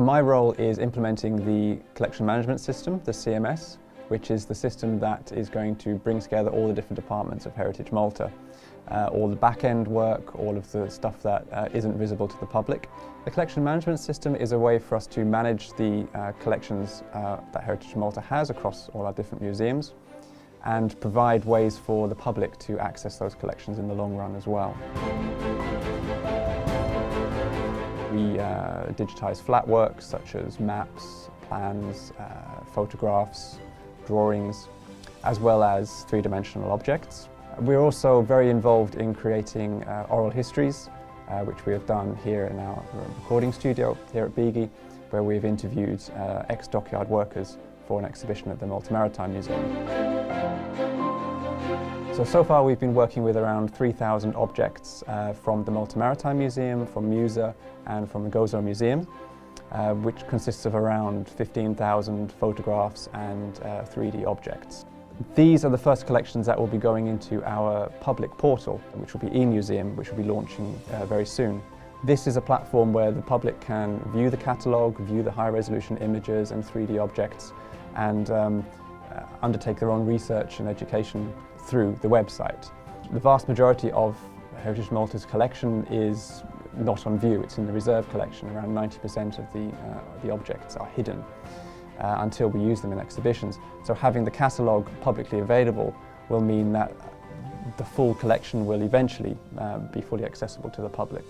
my role is implementing the collection management system, the CMS, which is the system that is going to bring together all the different departments of Heritage Malta. All the back-end work, all of the stuff that isn't visible to the public. The collection management system is a way for us to manage the collections that Heritage Malta has across all our different museums and provide ways for the public to access those collections in the long run as well. We digitise flat works such as maps, plans, photographs, drawings, as well as three-dimensional objects. We're also very involved in creating oral histories, which we have done here in our recording studio here at Beagie, where we've interviewed ex-dockyard workers for an exhibition at the Malta Maritime Museum. So far we've been working with around 3,000 objects from the Malta Maritime Museum, from MUSA and from the Gozo Museum, which consists of around 15,000 photographs and 3D objects. These are the first collections that will be going into our public portal, which will be eMuseum, which will be launching very soon. This is a platform where the public can view the catalogue, view the high-resolution images and 3D objects, and undertake their own research and education through the website. The vast majority of Heritage Malta's collection is not on view. It's in the reserve collection. Around 90% of the objects are hidden until we use them in exhibitions. So having the catalogue publicly available will mean that the full collection will eventually be fully accessible to the public.